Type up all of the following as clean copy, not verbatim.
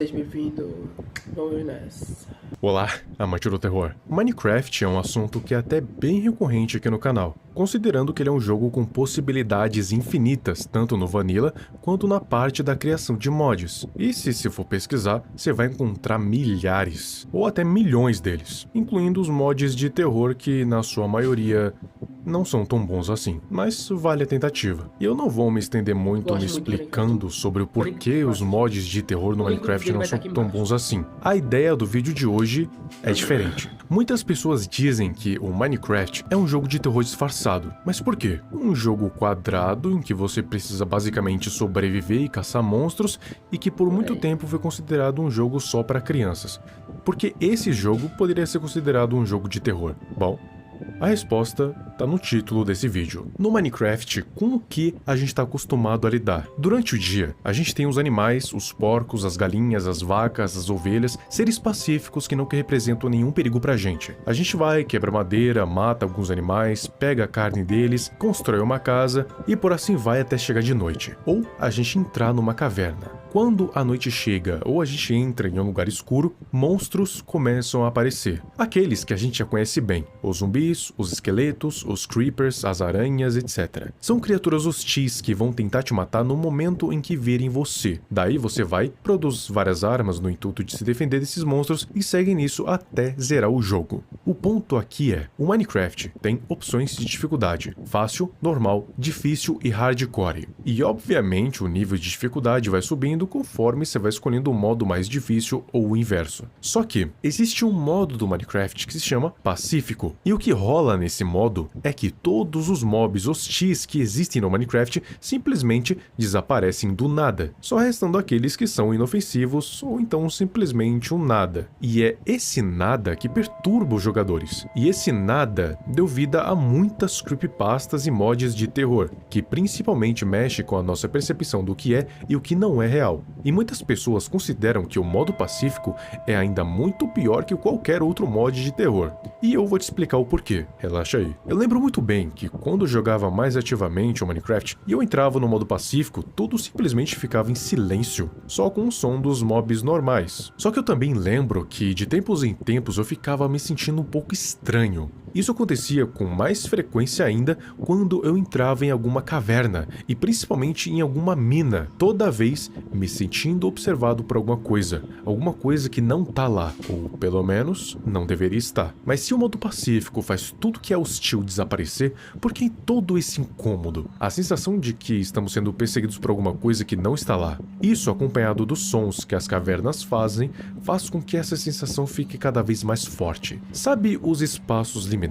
Seja bem-vindo. Vamos nessa. Olá, amante do terror. Minecraft é um assunto que é até bem recorrente aqui no canal, considerando que ele é um jogo com possibilidades infinitas, tanto no Vanilla quanto na parte da criação de mods. E se for pesquisar, você vai encontrar milhares, ou até milhões deles, incluindo os mods de terror que, na sua maioria, não são tão bons assim, mas vale a tentativa. E eu não vou me estender muito me explicando sobre o porquê os mods de terror no Minecraft não são tão bons assim. A ideia do vídeo de hoje é diferente. Muitas pessoas dizem que o Minecraft é um jogo de terror disfarçado. Mas por quê? Um jogo quadrado em que você precisa basicamente sobreviver e caçar monstros e que por muito tempo foi considerado um jogo só para crianças. Porque esse jogo poderia ser considerado um jogo de terror? Bom, a resposta tá no título desse vídeo. No Minecraft, com o que a gente está acostumado a lidar? Durante o dia, a gente tem os animais, os porcos, as galinhas, as vacas, as ovelhas, seres pacíficos que não representam nenhum perigo pra gente. A gente vai, quebra madeira, mata alguns animais, pega a carne deles, constrói uma casa e por assim vai até chegar de noite. Ou a gente entrar numa caverna. Quando a noite chega ou a gente entra em um lugar escuro, monstros começam a aparecer. Aqueles que a gente já conhece bem, os zumbis, os esqueletos, os creepers, as aranhas, etc. São criaturas hostis que vão tentar te matar no momento em que verem você. Daí você vai, produz várias armas no intuito de se defender desses monstros e segue nisso até zerar o jogo. O ponto aqui é, o Minecraft tem opções de dificuldade: fácil, normal, difícil e hardcore. E obviamente o nível de dificuldade vai subindo conforme você vai escolhendo o modo mais difícil ou o inverso. Só que existe um modo do Minecraft que se chama Pacífico, e o que rola nesse modo é que todos os mobs hostis que existem no Minecraft simplesmente desaparecem do nada, só restando aqueles que são inofensivos ou então simplesmente um nada. E é esse nada que perturba os jogadores. E esse nada deu vida a muitas creepypastas e mods de terror, que principalmente mexe com a nossa percepção do que é e o que não é real. E muitas pessoas consideram que o modo pacífico é ainda muito pior que qualquer outro mod de terror. E eu vou te explicar o porquê, relaxa aí. Eu lembro muito bem que quando eu jogava mais ativamente o Minecraft e eu entrava no modo pacífico, tudo simplesmente ficava em silêncio, só com o som dos mobs normais. Só que eu também lembro que de tempos em tempos eu ficava me sentindo um pouco estranho. Isso acontecia com mais frequência ainda quando eu entrava em alguma caverna e principalmente em alguma mina, toda vez me sentindo observado por alguma coisa que não tá lá, ou pelo menos não deveria estar. Mas se o modo pacífico faz tudo que é hostil desaparecer, por que todo esse incômodo? A sensação de que estamos sendo perseguidos por alguma coisa que não está lá. Isso, acompanhado dos sons que as cavernas fazem, faz com que essa sensação fique cada vez mais forte. Sabe os espaços liminares?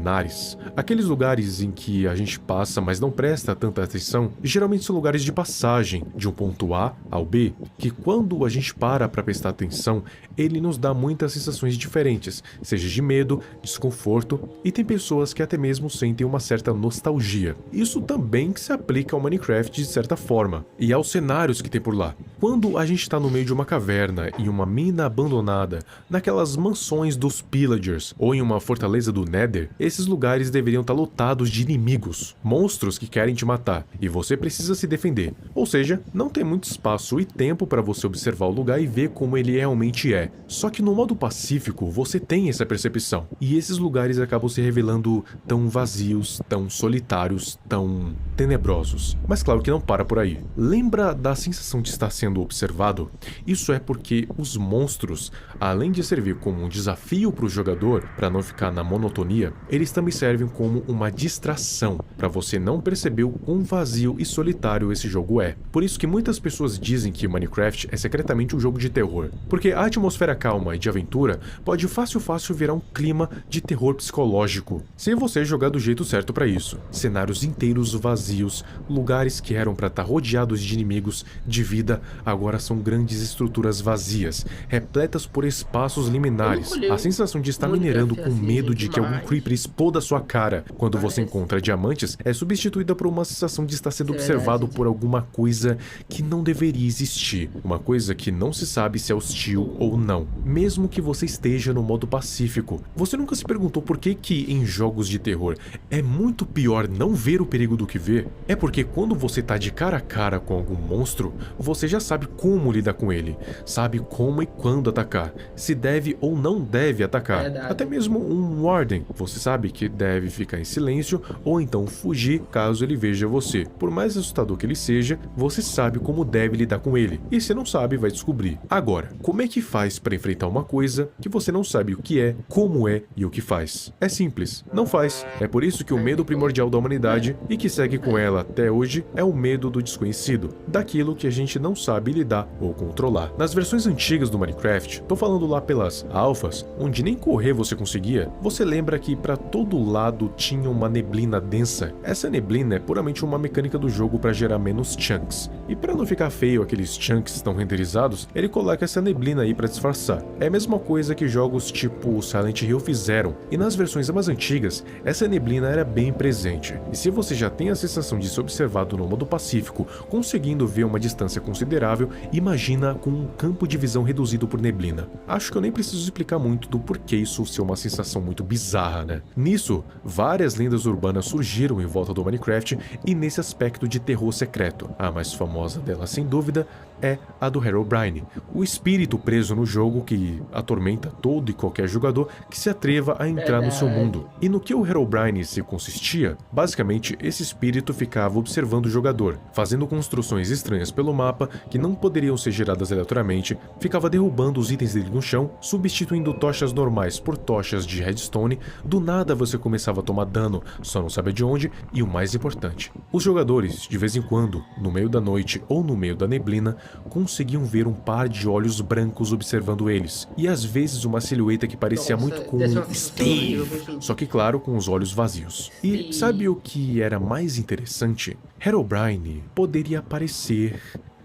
Aqueles lugares em que a gente passa, mas não presta tanta atenção, geralmente são lugares de passagem, de um ponto A ao B, que quando a gente para prestar atenção, ele nos dá muitas sensações diferentes, seja de medo, desconforto, e tem pessoas que até mesmo sentem uma certa nostalgia. Isso também que se aplica ao Minecraft de certa forma, e aos cenários que tem por lá. Quando a gente está no meio de uma caverna, em uma mina abandonada, naquelas mansões dos Pillagers, ou em uma fortaleza do Nether, esses lugares deveriam estar lotados de inimigos, monstros que querem te matar, e você precisa se defender. Ou seja, não tem muito espaço e tempo para você observar o lugar e ver como ele realmente é. Só que no modo pacífico, você tem essa percepção, e esses lugares acabam se revelando tão vazios, tão solitários, tão tenebrosos. Mas claro que não para por aí. Lembra da sensação de estar sendo observado? Isso é porque os monstros, além de servir como um desafio para o jogador, para não ficar na monotonia, eles também servem como uma distração, para você não perceber o quão vazio e solitário esse jogo é. Por isso que muitas pessoas dizem que Minecraft é secretamente um jogo de terror, porque a atmosfera calma e de aventura pode fácil virar um clima de terror psicológico, se você jogar do jeito certo para isso. Cenários inteiros vazios, lugares que eram para estar rodeados de inimigos, de vida, agora são grandes estruturas vazias, repletas por espaços liminares. A sensação de estar minerando com medo de que algum creeper exploda sua cara quando você encontra diamantes é substituída por uma sensação de estar sendo observado por alguma coisa que não deveria existir. existir, uma coisa que não se sabe se é hostil ou não, mesmo que você esteja no modo pacífico. Você nunca se perguntou por que em jogos de terror é muito pior não ver o perigo do que ver? É porque quando você tá de cara a cara com algum monstro, você já sabe como lidar com ele, sabe como e quando atacar, se deve ou não deve atacar. Verdade. Até mesmo um Warden, você sabe que deve ficar em silêncio ou então fugir caso ele veja você. Por mais assustador que ele seja, você sabe como deve lidar com ele, e se não sabe, vai descobrir. Agora, como é que faz para enfrentar uma coisa que você não sabe o que é, como é e o que faz? É simples, não faz. É por isso que o medo primordial da humanidade, e que segue com ela até hoje, é o medo do desconhecido, daquilo que a gente não sabe lidar ou controlar. Nas versões antigas do Minecraft, tô falando lá pelas alfas, onde nem correr você conseguia, você lembra que para todo lado tinha uma neblina densa. Essa neblina é puramente uma mecânica do jogo para gerar menos chunks. E para não ficar feio aqueles chunks estão renderizados, ele coloca essa neblina aí para disfarçar. É a mesma coisa que jogos tipo Silent Hill fizeram, e nas versões mais antigas, essa neblina era bem presente. E se você já tem a sensação de ser observado no modo pacífico, conseguindo ver uma distância considerável, imagina com um campo de visão reduzido por neblina. Acho que eu nem preciso explicar muito do porquê isso ser uma sensação muito bizarra, né? Nisso, várias lendas urbanas surgiram em volta do Minecraft e nesse aspecto de terror secreto. A mais famosa delas, sem dúvida, é a do Herobrine, o espírito preso no jogo que atormenta todo e qualquer jogador que se atreva a entrar no seu mundo. E no que o Herobrine se consistia? Basicamente, esse espírito ficava observando o jogador, fazendo construções estranhas pelo mapa que não poderiam ser geradas aleatoriamente, ficava derrubando os itens dele no chão, substituindo tochas normais por tochas de redstone. Do nada você começava a tomar dano, só não sabe de onde, e o mais importante, os jogadores, de vez em quando, no meio da noite ou no meio da neblina, conseguiam ver um par de olhos brancos observando eles, e às vezes uma silhueta que parecia muito com Steve, só que claro, com os olhos vazios. E sabe o que era mais interessante? Herobrine poderia aparecer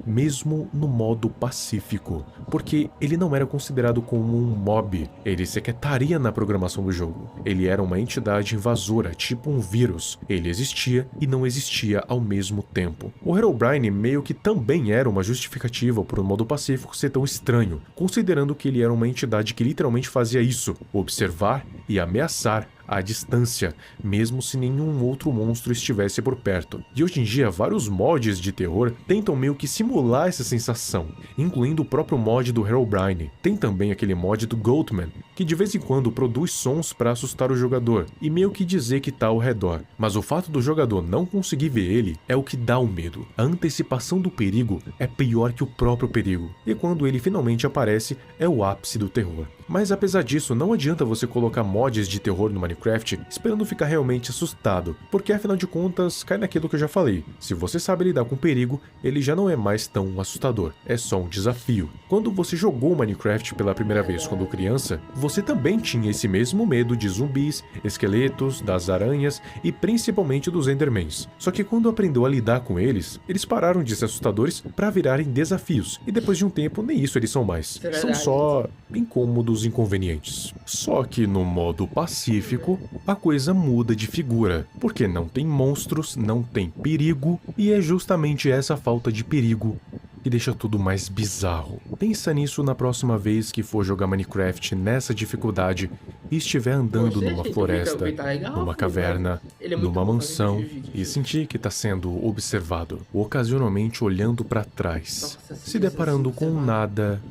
mesmo no modo pacífico, porque ele não era considerado como um mob, ele sequer estaria na programação do jogo. Ele era uma entidade invasora, tipo um vírus. Ele existia e não existia ao mesmo tempo. O Herobrine meio que também era uma justificativa por um modo pacífico ser tão estranho, considerando que ele era uma entidade que literalmente fazia isso, observar e ameaçar à distância, mesmo se nenhum outro monstro estivesse por perto. E hoje em dia, vários mods de terror tentam meio que simular essa sensação, incluindo o próprio mod do Herobrine. Tem também aquele mod do Goatman, que de vez em quando produz sons para assustar o jogador e meio que dizer que tá ao redor. Mas o fato do jogador não conseguir ver ele é o que dá o medo. A antecipação do perigo é pior que o próprio perigo, e quando ele finalmente aparece, é o ápice do terror. Mas apesar disso, não adianta você colocar mods de terror no Minecraft esperando ficar realmente assustado, porque afinal de contas, cai naquilo que eu já falei. Se você sabe lidar com perigo, ele já não é mais tão assustador, é só um desafio. Quando você jogou Minecraft pela primeira vez quando criança, você também tinha esse mesmo medo de zumbis, esqueletos, das aranhas e principalmente dos Endermans. Só que quando aprendeu a lidar com eles, eles pararam de ser assustadores para virarem desafios, e depois de um tempo nem isso eles são mais. São só incômodos inconvenientes. Só que no modo pacífico, a coisa muda de figura, porque não tem monstros, não tem perigo, e é justamente essa falta de perigo que deixa tudo mais bizarro. Pensa nisso na próxima vez que for jogar Minecraft nessa dificuldade e estiver andando numa floresta, numa caverna, numa mansão e sentir que está sendo observado, ocasionalmente olhando para trás, se deparando com nada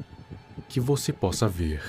que você possa ver.